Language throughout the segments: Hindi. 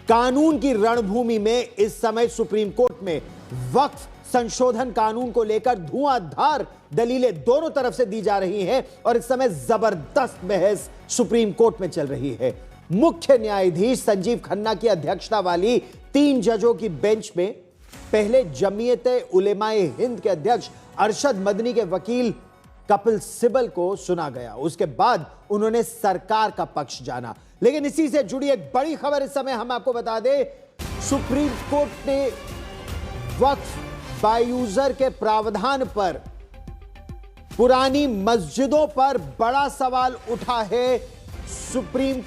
कानून की रणभूमि में इस समय सुप्रीम कोर्ट में वक्फ संशोधन कानून को लेकर धुआंधार दलीलें दोनों तरफ से दी जा रही हैं और इस समय जबरदस्त बहस सुप्रीम कोर्ट में चल रही है। मुख्य न्यायाधीश संजीव खन्ना की अध्यक्षता वाली 3 जजों की बेंच में पहले जमीयते उलेमाए हिंद के अध्यक्ष अरशद मदनी के वकील कपिल सिब्बल को सुना गया। उसके बाद उन्होंने सरकार का पक्ष जाना। लेकिन इसी से जुड़ी एक बड़ी खबर इस समय हम आपको बता दें, सुप्रीम कोर्ट ने वक्फ बाय यूजर के प्रावधान पर पुरानी मस्जिदों पर बड़ा सवाल उठा है। सुप्रीम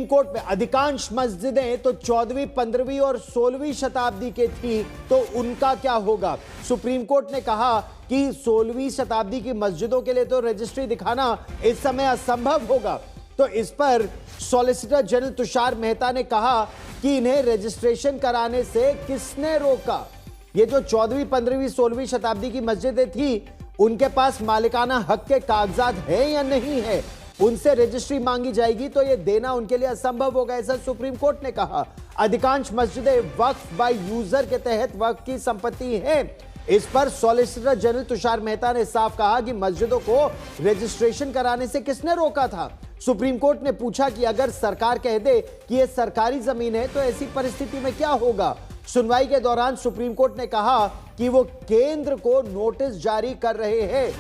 कोर्ट में अधिकांश मस्जिदें तो 14वीं, 15वीं और 16वीं शताब्दी के थी, तो उनका क्या होगा। सुप्रीम कोर्ट ने कहा कि 16वीं शताब्दी की मस्जिदों के लिए तो रजिस्ट्री दिखाना इस समय असंभव होगा। तो इस पर सॉलिसिटर जनरल तुषार मेहता ने कहा कि इन्हें रजिस्ट्रेशन कराने से किसने रोका। ये जो 14वीं, 15वीं, 16वीं शताब्दी की मस्जिदें थी, उनके पास मालिकाना हक के कागजात हैं या नहीं है, उनसे रजिस्ट्री मांगी जाएगी तो यह देना उनके लिए असंभव होगा, ऐसा सुप्रीम कोर्ट ने कहा। अधिकांश मस्जिदें वक्फ बाय यूजर के तहत वक्फ की संपत्ति हैं। इस पर सॉलिसिटर जनरल तुषार मेहता ने साफ कहा कि मस्जिदों को रजिस्ट्रेशन कराने से किसने रोका था। सुप्रीम कोर्ट ने पूछा कि अगर सरकार कह दे कि यह सरकारी जमीन है तो ऐसी परिस्थिति में क्या होगा। सुनवाई के दौरान सुप्रीम कोर्ट ने कहा कि वो केंद्र को नोटिस जारी कर रहे हैं।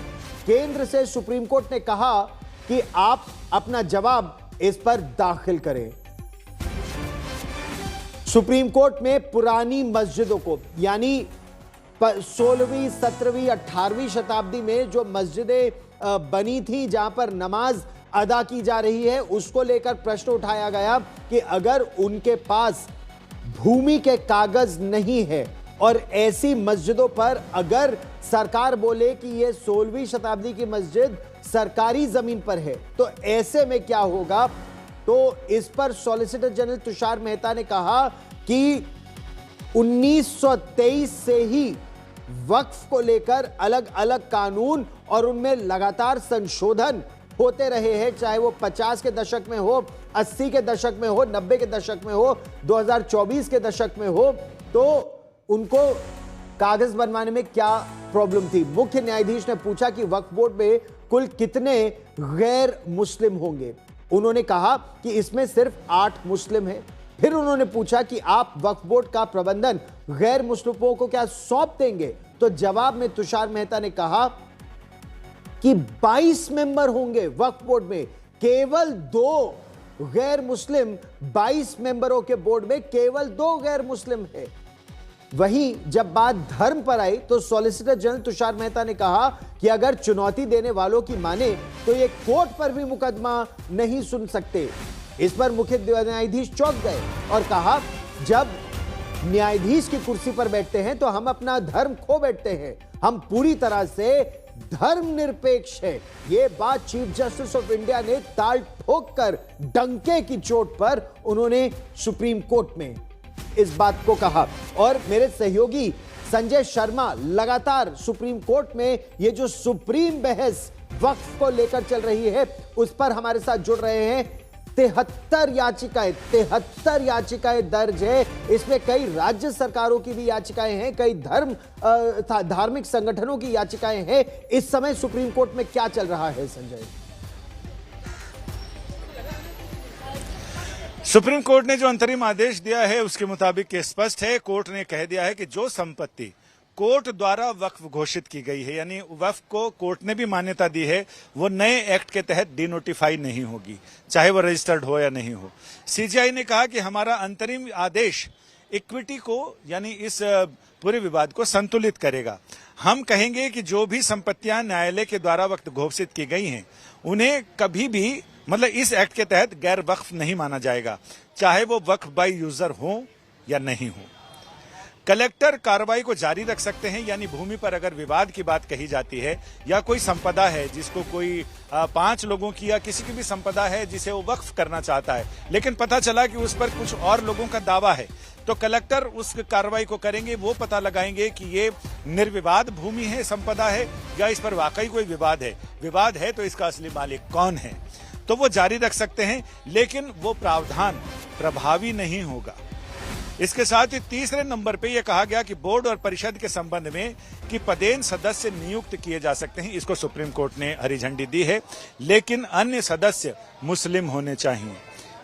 केंद्र से सुप्रीम कोर्ट ने कहा कि आप अपना जवाब इस पर दाखिल करें। सुप्रीम कोर्ट में पुरानी मस्जिदों को, यानी 16वीं, 17वीं, 18वीं शताब्दी में जो मस्जिदें बनी थी जहां पर नमाज अदा की जा रही है, उसको लेकर प्रश्न उठाया गया कि अगर उनके पास भूमि के कागज नहीं है और ऐसी मस्जिदों पर अगर सरकार बोले कि यह 16वीं शताब्दी की मस्जिद सरकारी जमीन पर है तो ऐसे में क्या होगा। तो इस पर सॉलिसिटर जनरल तुषार मेहता ने कहा कि 1923 से ही वक्फ को लेकर अलग अलग कानून और उनमें लगातार संशोधन होते रहे हैं, चाहे वो 50 के दशक में हो, 80 के दशक में हो, 90 के दशक में हो, 2024 के दशक में हो, तो उनको कागज बनवाने में क्या प्रॉब्लम थी। मुख्य न्यायाधीश ने पूछा कि वक्फ बोर्ड में कुल कितने गैर मुस्लिम होंगे। उन्होंने कहा कि इसमें सिर्फ 8 मुस्लिम हैं। फिर उन्होंने पूछा कि आप वक्फ बोर्ड का प्रबंधन गैर मुस्लिमों को क्या सौंप देंगे। तो जवाब में तुषार मेहता ने कहा कि 22 मेंबर होंगे वक्फ बोर्ड में, केवल 2 गैर मुस्लिम, 22 मेंबरों के बोर्ड में केवल 2 गैर मुस्लिम है। वहीं जब बात धर्म पर आई तो सॉलिसिटर जनरल तुषार मेहता ने कहा कि अगर चुनौती देने वालों की माने तो ये कोर्ट पर भी मुकदमा नहीं सुन सकते। इस पर मुख्य न्यायाधीश चौंक गए और कहा, जब न्यायाधीश की कुर्सी पर बैठते हैं तो हम अपना धर्म खो बैठते हैं, हम पूरी तरह से धर्मनिरपेक्ष है। यह बात चीफ जस्टिस ऑफ इंडिया ने ताल ठोक कर डंके की चोट पर उन्होंने सुप्रीम कोर्ट में इस बात को कहा। और मेरे सहयोगी संजय शर्मा लगातार सुप्रीम कोर्ट में ये जो सुप्रीम बहस वक्फ को लेकर चल रही है उस पर हमारे साथ जुड़ रहे हैं। 73 याचिकाएं दर्ज है। इसमें कई राज्य सरकारों की भी याचिकाएं हैं, कई धार्मिक संगठनों की याचिकाएं हैं। इस समय सुप्रीम कोर्ट में क्या चल रहा है संजय? सुप्रीम कोर्ट ने जो अंतरिम आदेश दिया है उसके मुताबिक स्पष्ट है। कोर्ट ने कह दिया है कि जो संपत्ति कोर्ट द्वारा वक्फ घोषित की गई है, यानी वक्फ को कोर्ट ने भी मान्यता दी है, वो नए एक्ट के तहत डिनोटिफाई नहीं होगी, चाहे वो रजिस्टर्ड हो या नहीं हो। सीजीआई ने कहा कि हमारा अंतरिम आदेश इक्विटी को, यानी इस पूरे विवाद को संतुलित करेगा। हम कहेंगे कि जो भी संपत्तियां न्यायालय के द्वारा वक्त घोषित की गई हैं उन्हें कभी भी, मतलब इस एक्ट के तहत गैर वक्फ नहीं माना जाएगा, चाहे वो वक्फ बाय यूजर हो या नहीं हो। कलेक्टर कार्रवाई को जारी रख सकते हैं, यानी भूमि पर अगर विवाद की बात कही जाती है या कोई संपदा है जिसको कोई 5 लोगों की या किसी की भी संपदा है जिसे वो वक्फ करना चाहता है, लेकिन पता चला कि उस पर कुछ और लोगों का दावा है, तो कलेक्टर उस कार्रवाई को करेंगे। वो पता लगाएंगे कि ये निर्विवाद भूमि है, संपदा है, या इस पर वाकई कोई विवाद है। विवाद है तो इसका असली मालिक कौन है। तो वो जारी रख सकते हैं, लेकिन वो प्रावधान प्रभावी नहीं होगा। इसके साथ ही तीसरे नंबर पे यह कहा गया कि बोर्ड और परिषद के संबंध में कि पदेन सदस्य नियुक्त किए जा सकते हैं, इसको सुप्रीम कोर्ट ने हरी झंडी दी है, लेकिन अन्य सदस्य मुस्लिम होने चाहिए,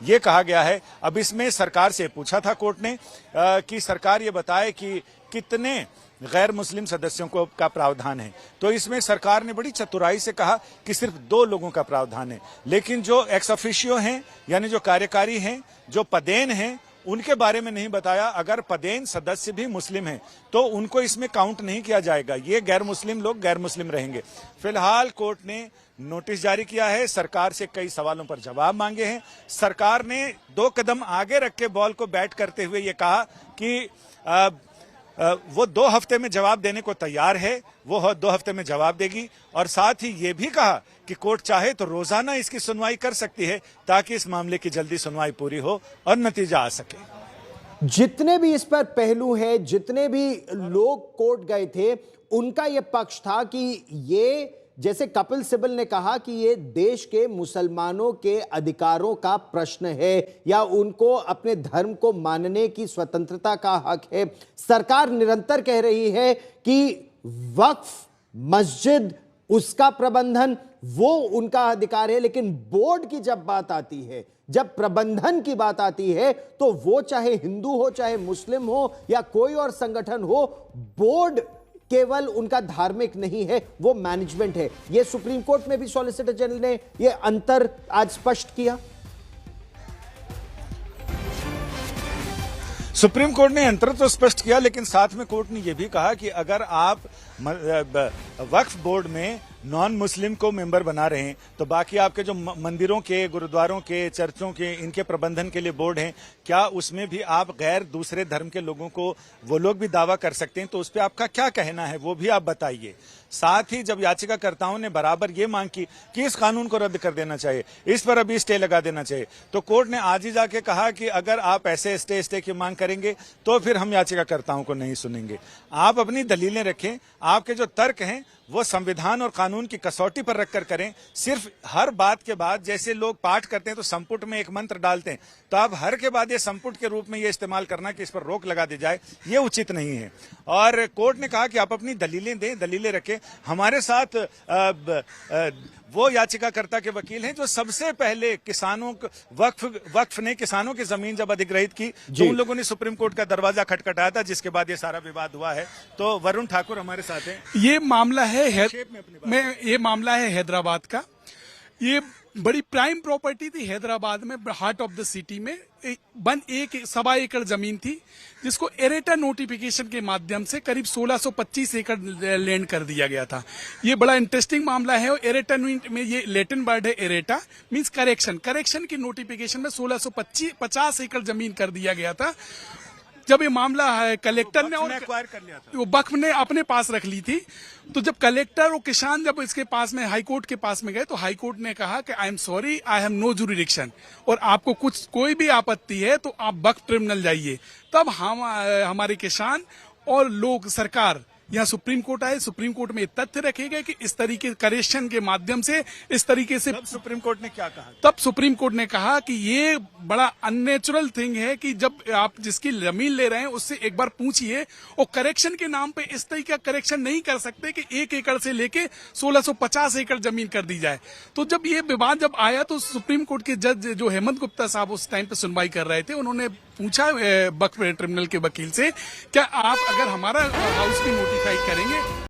ये कहा गया है। अब इसमें सरकार से पूछा था कोर्ट ने कि सरकार ये बताए कि कितने गैर मुस्लिम सदस्यों को का प्रावधान है, तो इसमें सरकार ने बड़ी चतुराई से कहा कि सिर्फ 2 लोगों का प्रावधान है, लेकिन जो एक्स ऑफिशियो हैं यानी जो कार्यकारी हैं, जो पदेन हैं, उनके बारे में नहीं बताया। अगर पदेन सदस्य भी मुस्लिम हैं तो उनको इसमें काउंट नहीं किया जाएगा, ये गैर मुस्लिम लोग गैर मुस्लिम रहेंगे। फिलहाल कोर्ट ने नोटिस जारी किया है, सरकार से कई सवालों पर जवाब मांगे हैं। सरकार ने 2 कदम आगे रख के बॉल को बैट करते हुए ये कहा कि वो 2 हफ्ते में जवाब देने को तैयार है, वो 2 हफ्ते में जवाब देगी, और साथ ही ये भी कहा कि कोर्ट चाहे तो रोजाना इसकी सुनवाई कर सकती है ताकि इस मामले की जल्दी सुनवाई पूरी हो और नतीजा आ सके। जितने भी इस पर पहलू है, जितने भी लोग कोर्ट गए थे, उनका यह पक्ष था कि ये, जैसे कपिल सिब्बल ने कहा कि ये देश के मुसलमानों के अधिकारों का प्रश्न है या उनको अपने धर्म को मानने की स्वतंत्रता का हक है। सरकार निरंतर कह रही है कि वक्फ, मस्जिद, उसका प्रबंधन वो उनका अधिकार है, लेकिन बोर्ड की जब बात आती है, जब प्रबंधन की बात आती है, तो वो चाहे हिंदू हो, चाहे मुस्लिम हो या कोई और संगठन हो, बोर्ड केवल उनका धार्मिक नहीं है, वो मैनेजमेंट है। यह सुप्रीम कोर्ट में भी सॉलिसिटर जनरल ने यह अंतर आज स्पष्ट किया। सुप्रीम कोर्ट ने अंतर तो स्पष्ट किया, लेकिन साथ में कोर्ट ने यह भी कहा कि अगर आप वक्फ बोर्ड में नॉन मुस्लिम को मेंबर बना रहे हैं तो बाकी आपके जो मंदिरों के, गुरुद्वारों के, चर्चों के, इनके प्रबंधन के लिए बोर्ड हैं, क्या उसमें भी आप गैर दूसरे धर्म के लोगों को, वो लोग भी दावा कर सकते हैं? तो उस पर आपका क्या कहना है, वो भी आप बताइए। साथ ही जब याचिकाकर्ताओं ने बराबर ये मांग की कि इस कानून को रद्द कर देना चाहिए, इस पर अभी स्टे लगा देना चाहिए, तो कोर्ट ने आज ही जाके कहा कि अगर आप ऐसे स्टे की मांग करेंगे तो फिर हम याचिकाकर्ताओं को नहीं सुनेंगे। आप अपनी दलीलें रखें, आपके जो तर्क हैं वो संविधान और कानून की कसौटी पर रखकर करें। सिर्फ हर बात के बाद, जैसे लोग पाठ करते हैं तो संपुट में एक मंत्र डालते हैं, तो आप हर के बाद ये संपुट के रूप में ये इस्तेमाल करना कि इस पर रोक लगा दी जाए, ये उचित नहीं है। और कोर्ट ने कहा कि आप अपनी दलीलें दें, दलीलें रखें। हमारे साथ वो याचिकाकर्ता के वकील हैं जो सबसे पहले किसानों वक्फ ने किसानों की जमीन जब अधिग्रहित की तो उन लोगों ने सुप्रीम कोर्ट का दरवाजा खटखटाया था, जिसके बाद ये सारा विवाद हुआ है। तो वरुण ठाकुर हमारे साथ हैं। ये मामला है हैदराबाद का। ये बड़ी प्राइम प्रॉपर्टी थी हैदराबाद में, हार्ट ऑफ द सिटी में। 1.25 एकड़ जमीन थी जिसको एरेटा नोटिफिकेशन के माध्यम से करीब 1625 एकड़ लैंड कर दिया गया था। ये बड़ा इंटरेस्टिंग मामला है। और एरेटा में, ये लैटिन वर्ड है एरेटा, मींस करेक्शन की नोटिफिकेशन में 1650 एकड़ जमीन कर दिया गया था। जब ये मामला है कलेक्टर ने एक्वायर कर लिया था, वो वक्फ ने अपने पास रख ली थी, तो जब कलेक्टर और किसान जब इसके पास में हाईकोर्ट के पास में गए तो हाईकोर्ट ने कहा कि I am sorry, I have no jurisdiction, और आपको कोई भी आपत्ति है तो आप वक्फ ट्रिब्यूनल जाइए। तब हम हमारे किसान और लोग, सरकार यहाँ सुप्रीम कोर्ट आए। सुप्रीम कोर्ट में तथ्य रखे गए कि इस तरीके करेक्शन के माध्यम से, इस तरीके से, सुप्रीम कोर्ट ने क्या कहा? तब सुप्रीम कोर्ट ने कहा कि ये बड़ा अननेचुरल थिंग है कि जब आप जिसकी जमीन ले रहे हैं उससे एक बार पूछिए, और करेक्शन के नाम पे इस तरीके का करेक्शन नहीं कर सकते कि 1 एकड़ से लेके 1650 एकड़ जमीन कर दी जाए। तो जब ये विवाद जब आया तो सुप्रीम कोर्ट के जज जो हेमंत गुप्ता साहब उस टाइम पे सुनवाई कर रहे थे, उन्होंने पूछा वक्फ ट्रिब्यूनल के वकील से, क्या आप अगर हमारा हाउस की नोटिफाई करेंगे